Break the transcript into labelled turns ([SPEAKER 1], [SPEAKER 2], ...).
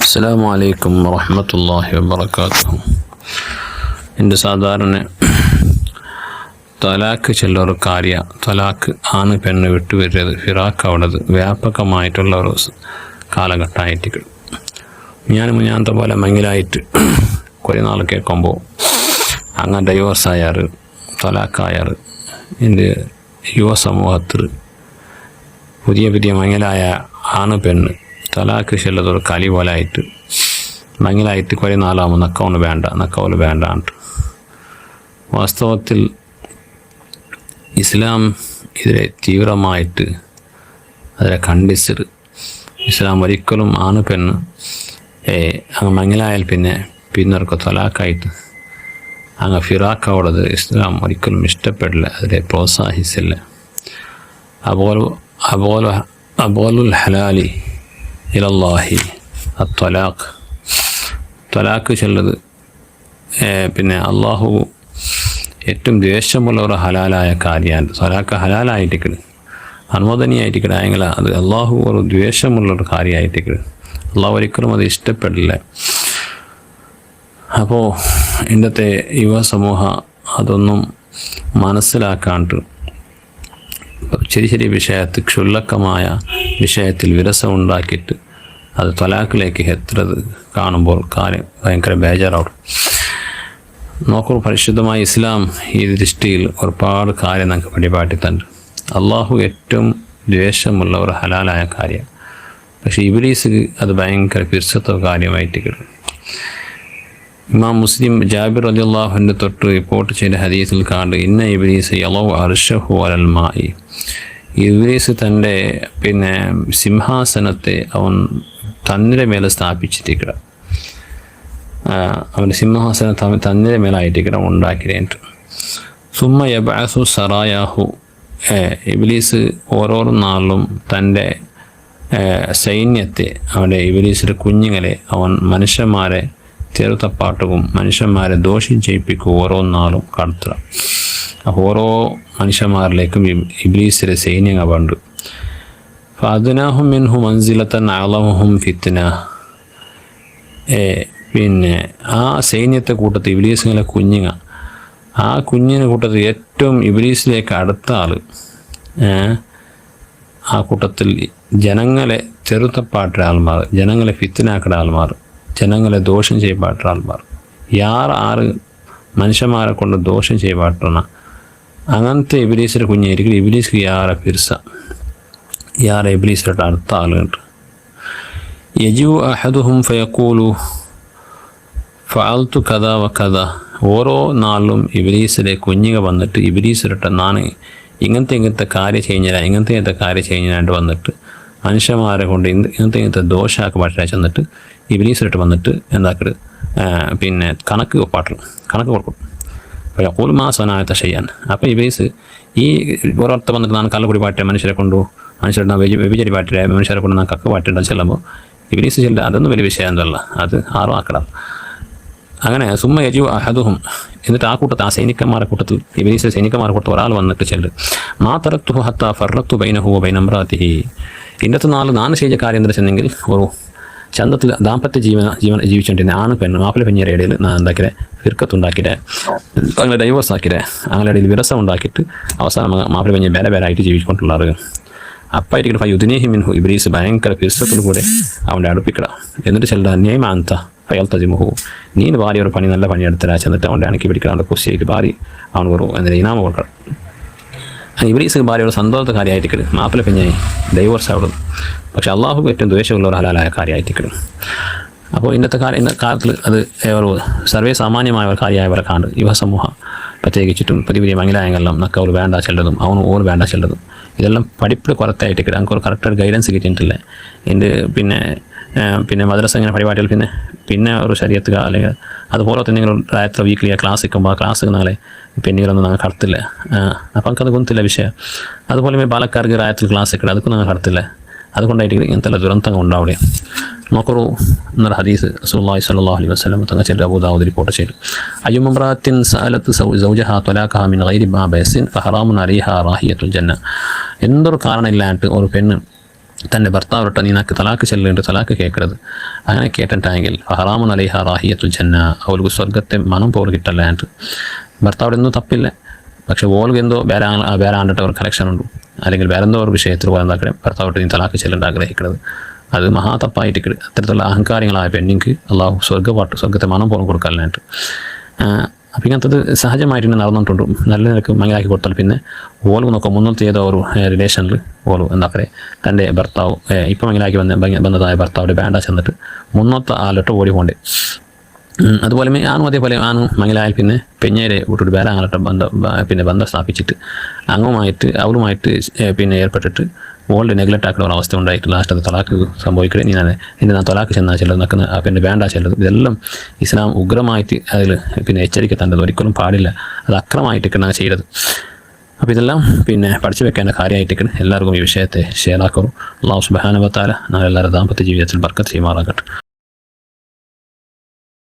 [SPEAKER 1] അസ്സലാമു അലൈക്കും വറഹ്മത്തുള്ളാഹി വബറകാതുഹു. എൻ്റെ സാധാരണ തലാക്ക് ചെല്ലൊരു കാര്യ തലാക്ക് ആണ് പെണ്ണ് വിട്ടുവരുന്നത് ഫിറാക്ക് അവിടത് വ്യാപകമായിട്ടുള്ള ഒരു കാലഘട്ടമായിട്ട് മുഞ്ഞാത്ത പോലെ മങ്ങിലായിട്ട് കുറേ നാൾ കേൾക്കുമ്പോൾ അങ്ങനെ ഡൈവേഴ്സ് ആയാറ് തലാക്കായാറ് എൻ്റെ യുവ സമൂഹത്തിൽ പുതിയ മങ്ങിലായ ആണ് പെണ്ണ് തലാക്ക് ചെല്ലതൊരു കലി പോലെ ആയിട്ട് മങ്ങിലായിട്ട് കുറേ നാളാകുമ്പോൾ നക്കൗല് വേണ്ടാണ്ട്. വാസ്തവത്തിൽ ഇസ്ലാം ഇതിനെ തീവ്രമായിട്ട് അതിനെ ഖണ്ഡിച്ചത്. ഇസ്ലാം ഒരിക്കലും ആണ് പെണ്ണ് അങ്ങ് മങ്ങിലായാൽ പിന്നർക്ക് തലാക്കായിട്ട് അങ്ങ് ഫിറാക്കോടത് ഇസ്ലാം ഒരിക്കലും ഇഷ്ടപ്പെടില്ല, അതിനെ പ്രോത്സാഹിച്ചില്ല. അബോലുൽ ഹലാലി ഇലല്ലാഹി തലാക്ക് ചെല്ലത് അള്ളാഹു ഏറ്റവും ദ്വേഷമുള്ള ഒരു ഹലാലായ കാര്യമാണ്. തലാക്ക് ഹലാലായിട്ടിക്കണ് അനുമോദനീയായിട്ടിക്കണെങ്കിൽ അത് അള്ളാഹു ഒരു ദ്വേഷമുള്ളൊരു കാര്യമായിട്ടിക്കണ്. അള്ളാഹു ഒരിക്കലും അത് ഇഷ്ടപ്പെടില്ല. അപ്പോൾ ഇന്നത്തെ യുവ സമൂഹം അതൊന്നും മനസ്സിലാക്കാണ്ട് ചെറിയ വിഷയത്തിൽ ക്ഷുല്ലക്കമായ വിഷയത്തിൽ വിരസമുണ്ടാക്കിയിട്ട് അത് തലാക്കിലേക്ക് എത്തുന്നത് കാണുമ്പോൾ കാര്യം ഭയങ്കര ബേജാറാവും. നോക്കൂ, പരിശുദ്ധമായ ഇസ്ലാം ഈ ദൃഷ്ടിയിൽ ഒരുപാട് കാര്യം നമുക്ക് പരിപാടിത്തണ്ട്. അള്ളാഹു ഏറ്റവും ദ്വേഷമുള്ള ഒരു ഹലാലായ കാര്യം, പക്ഷേ ഇബ്ലീസ് അത് ഭയങ്കര പിർസത്വ കാര്യമായിട്ട് കിട്ടും. ഇമാം മുസ്ലിം ജാബിർ റളിയല്ലാഹു തൊട്ട് റിപ്പോർട്ട് ചെയ്ത ഹദീസിൽ കാണും, ഇന്ന ഇബ്ലീസ് യളഉ അർശഹു അലൽ മാഇ. ഇബ്ലീസ് തൻ്റെ സിംഹാസനത്തെ അവൻ തന്നിൻ്റെ മേലെ സ്ഥാപിച്ചിട്ടിരിക്കുക. അവൻ്റെ സിംഹാസനം തന്നിൻ്റെ മേലായിട്ടിരിക്കണം ഉണ്ടാക്കിയിട്ട്. സുമ്മ യബഅസു സറായാഹു. ഇബ്ലീസ് ഓരോ നാളിലും തൻ്റെ സൈന്യത്തെ അവൻ്റെ ഇബ്ലീസിൻ്റെ കുഞ്ഞുങ്ങളെ അവൻ മനുഷ്യന്മാരെ ചെറുത്തപ്പാട്ടും മനുഷ്യന്മാരെ ദോഷം ചെയ്യിപ്പിക്കും ഓരോ നാളും കടത്തുക. ഓരോ മനുഷ്യന്മാരിലേക്കും ഇബ്ലീസിലെ സൈന്യങ്ങൾ പണ്ട്. ഫഅദ്നാഹും മിൻഹു മൻസിലത്തൻ അഅളമുഹും ഫിത്ന. ആ സൈന്യത്തെ കൂട്ടത്തിൽ ഇബ്ലീസിലെ കുഞ്ഞുങ്ങൾ, ആ കുഞ്ഞിനെ കൂട്ടത്തിൽ ഏറ്റവും ഇബ്ലീസിലേക്ക് അടുത്ത ആൾ, ആ കൂട്ടത്തിൽ ജനങ്ങളെ ചെറുത്തപ്പാട്ടുന്ന ആൾമാർ, ജനങ്ങളെ ഫിത്നാക്കുന്ന ആൾമാർ, ജനങ്ങളെ ദോഷം ചെയ്യപ്പെട്ട ആൾമാർ, ആറ് മനുഷ്യന്മാരെ കൊണ്ട് ദോഷം ചെയ്യപ്പെട്ട അങ്ങനത്തെ ഇബ്ലീസിൻ്റെ കുഞ്ഞായിരിക്കും. ഇബ്ലീസ്ക്ക് ഇബ്ലീസിലോട്ട് അടുത്ത ആളുണ്ട്. യജു അഹദുഹും ഫയഖൂലു ഫഅൽതു കദാ വ കദാ. ഓരോ നാളിലും ഇബ്ലീസിലെ കുഞ്ഞുങ്ങൾ വന്നിട്ട് ഇബ്ലീസിലോട്ട് നാണ് ഇങ്ങനത്തെ കാര്യം കഴിഞ്ഞാൽ വന്നിട്ട് മനുഷ്യന്മാരെ കൊണ്ട് ഇങ്ങനത്തെ ദോഷമാക്കി പാട്ടിനെ ചെന്നിട്ട് ഇബ്ലീസിലോട്ട് വന്നിട്ട് എന്താക്കട് കണക്ക് കൊടുക്കും. അപ്പോൾ കൂലുമാ സ്വനായത്തെ ചെയ്യാൻ. അപ്പോൾ ഇബ്ലീസ് ഈ ഓരോരുത്തർ വന്നിട്ട് ഞാൻ കള്ളുകുടി പാട്ടെ മനുഷ്യരെ വ്യഭിചരി പാട്ടിലെ മനുഷ്യരെ കൊണ്ട് ഞാൻ കക്ക് പാട്ടിട്ട് ചെല്ലുമ്പോൾ ഇബ്ലീസ് ചെല്ലുക അതൊന്നും വലിയ വിഷയം എന്തല്ല, അത് ആറോ ആക്കണം. അങ്ങനെ സുമ്മ യജു അഹദുഹും. എന്നിട്ട് ആ കൂട്ടത്തിൽ, ആ സൈനികന്മാരുടെ കൂട്ടത്തിൽ, ഇബ്ലീസ് സൈനികന്മാരുടെ കൂട്ടത്തിൽ ഒരാൾ വന്നിട്ട് ചെല്ല്, മാ തറക്തുഹു ഹത്താ ഫറഖ്തു ബൈനഹു വ ബൈന ഇംറാതിഹി. ഇന്നത്തെ നാൾ നാണ് ചെയ്ത കാര്യം എന്താ വെച്ചെങ്കിൽ ഒരു ചന്തത്തിൽ ദാമ്പത്യ ജീവിച്ചുകൊണ്ടിരുന്ന ആണ് പെണ്ണ് മാപ്പിള പെഞ്ഞിയുടെ ഇടയിൽ ഞാൻ എന്താക്കിയത് ഫിർക്കത്തുണ്ടാക്കിയിട്ട് അങ്ങനെ ഡൈവേഴ്സ് ആക്കിയിട്ട് അങ്ങനെ ഇടയിൽ വിരസം ഉണ്ടാക്കിയിട്ട് അവസാനം മാപ്പിള പെഞ്ഞ് ബേരായിട്ട് ജീവിച്ചുകൊണ്ടുള്ളത്. അപ്പായിരിക്കും യുദ്നേഹി മിൻഹു. ഇബ്ലീസ് ഭയങ്കര ഫിർസത്തിൽ കൂടെ അവൻ്റെ അടുപ്പിക്കട. എന്നിട്ട് ചെല്ല നിയമാന്ത ഫയൽ തജിമുഹു. നീ ഭാര്യ ഒരു നല്ല പണിയെടുത്തില്ല ചെന്നിട്ട് അവൻ്റെ അണക്കി പിടിക്കണം, അവൻ്റെ കുസിയായിട്ട് ഭാര്യ അവൻ കുറവ് എന്നിട്ട് ഇനാമ കൊടുക്കണം. ഇബ്ലീസ് ഭാര്യയുടെ സന്തോഷത്തെ കാര്യമായിട്ടിക്കട് മാപ്പിള പെഞ്ഞായി ഡൈവേഴ്സ് ആവുന്നത്. പക്ഷെ അള്ളാഹു ഏറ്റവും ദ്വേഷമുള്ള ഒരു ഹലാലായ കാര്യമായിട്ടിക്കട്. അപ്പോൾ ഇന്നത്തെ കാലത്തിൽ അത് ഒരു സർവേ സാമാന്യമായ ഒരു കാര്യമായവരെ കാണും. യുവ സമൂഹം പ്രത്യേകിച്ചിട്ടും പുതിയ മംഗലായങ്ങളെല്ലാം നക്കവർ വേണ്ട ചെല്ലതും അവന് ഓർ വേണ്ട ചെല്ലതും ഇതെല്ലാം പഠിപ്പിൽ കുറത്തായിട്ടിക്കട്. നമുക്ക് ഒരു കറക്റ്റായിട്ട് ഗൈഡൻസ് കിട്ടിയിട്ടില്ല. എൻ്റെ മദ്രസ ഇങ്ങനെ പരിപാടികൾ പിന്നെ ഒരു ശരീരത്തുക അല്ലെങ്കിൽ അതുപോലെ തന്നെ നിങ്ങൾ രാത്രി വീക്കിലി ക്ലാസ് നിൽക്കുമ്പോൾ ആ ക്ലാസ് നാളെ പെണ്ണുകളൊന്നും ഞങ്ങൾ കടത്തില്ല. അപ്പം നമുക്കത് കൊന്നില്ല വിഷയം. അതുപോലെ ബാലക്കാർക്ക് രാത്രി ക്ലാസ് ഒക്കെ അതൊക്കെ ഞങ്ങൾ കടത്തില്ല. അതുകൊണ്ടായിട്ട് ഇങ്ങനത്തെ ദുരന്തങ്ങൾ ഉണ്ടാവില്ല. നോക്കൊരു എന്നൊരു ഹദീസ് റസൂലുള്ളാഹി സ്വല്ലല്ലാഹു അലൈഹി വസല്ലം തങ്ങൾ ചെല്ലു അബൂ ദാവൂദ് റിപ്പോർട്ട് ചെയ്തു, അയ്യുമംറാത്തിൻ സഅലത്ത് സൗജഹ ത്വലാഖഹ മിൻ ഗൈരി മാ ബഅസിൻ ഫഹറാമുൻ അലൈഹാ റാഹിയത്തുൽ ജന്ന. എന്തൊരു കാരണമില്ലാണ്ട് ഒരു പെണ്ണ് തൻ്റെ ഭർത്താവരൊട്ട് നീനക്ക് തലാക്ക് ചെല്ലുണ്ട് തലാക്ക് കേൾക്കരുത് അങ്ങനെ കേട്ടിട്ടായെങ്കിൽ ഹറാമുൻ അലൈഹ റാഹിയത്തുൽ ജന്ന അവൾക്ക് സ്വർഗത്തെ മണം പോലും കിട്ടല്ല ആൻഡ് ഭർത്താവിനൊന്നും തപ്പില്ല പക്ഷെ ഓൾക്ക് എന്തോ വേറെ ആണ്ടിട്ട് ഒരു കലക്ഷൻ ഉണ്ട് അല്ലെങ്കിൽ വേറെ എന്തോ ഒരു വിഷയത്തിൽ പോലെ എന്താക്കണം ഭർത്താവോട്ട് നീ തലാക്ക് ചെല്ലുണ്ട് ആഗ്രഹിക്കുന്നത് അത് മഹാ തപ്പായിട്ട് അത്തരത്തിലുള്ള അഹങ്കാരങ്ങളായ പെണ്ണിക്ക് അള്ളാഹു സ്വർഗത്തെ മണം പോലും കൊടുക്കാനായിട്ട് അപ്പം ഇങ്ങനത്തത് സഹജമായിട്ട് നടന്നിട്ടുണ്ട് നല്ല നിലക്ക് മങ്ങലാക്കി കൊടുത്താൽ പിന്നെ ഓൾക്ക് നോക്കാം മുന്നോട്ട് ചെയ്ത ഒരു റിലേഷനിൽ ഓൾ എന്താക്കരെ തൻ്റെ ഭർത്താവ് ഇപ്പം മങ്ങലാക്കി ബന്ധതായ ഭർത്താവിടെ വേണ്ട ചെന്നിട്ട് മുന്നോട്ട് ആലോട്ട് ഓടിക്കൊണ്ടേ അതുപോലെ ആണും അതേപോലെ ആണും മങ്ങലായാൽ പിന്നെ പെഞ്ഞേരെ വിട്ടിട്ട് വേറെ അങ്ങോട്ട് ബന്ധം സ്ഥാപിച്ചിട്ട് അവളുമായിട്ട് പിന്നെ ഏർപ്പെട്ടിട്ട് ഓൾഡ് നെഗ്ലക്റ്റ് ആക്കുന്ന ഒരു അവസ്ഥ ഉണ്ടായിട്ട് ലാസ്റ്റ് അത് തലാക്ക് സംഭവിക്കണേ ഞാൻ തലാക്ക് ചെന്നാൽ ചിലത് നിൽക്കുന്ന പിന്നെ വേണ്ട ചിലത് ഇതെല്ലാം ഇസ്ലാം ഉഗ്രമായിട്ട് അതിൽ പിന്നെ എച്ചരിക്കത്തേണ്ടത് ഒരിക്കലും പാടില്ല അത് അക്രമമായിട്ടൊക്കെയാണ് ചെയ്തത് അപ്പോൾ ഇതെല്ലാം പിന്നെ പഠിച്ചു വെക്കേണ്ട കാര്യമായിട്ടൊക്കെ എല്ലാവർക്കും ഈ വിഷയത്തെ ഷെയർ ആക്കണം അല്ലാഹു സുബ്ഹാനഹു വ തആല നമ്മളെല്ലാവരുടെ ദാമ്പത്യ ജീവിതത്തിൽ ബർക്കത്ത് ചെയ്യുമാറാകട്ടെ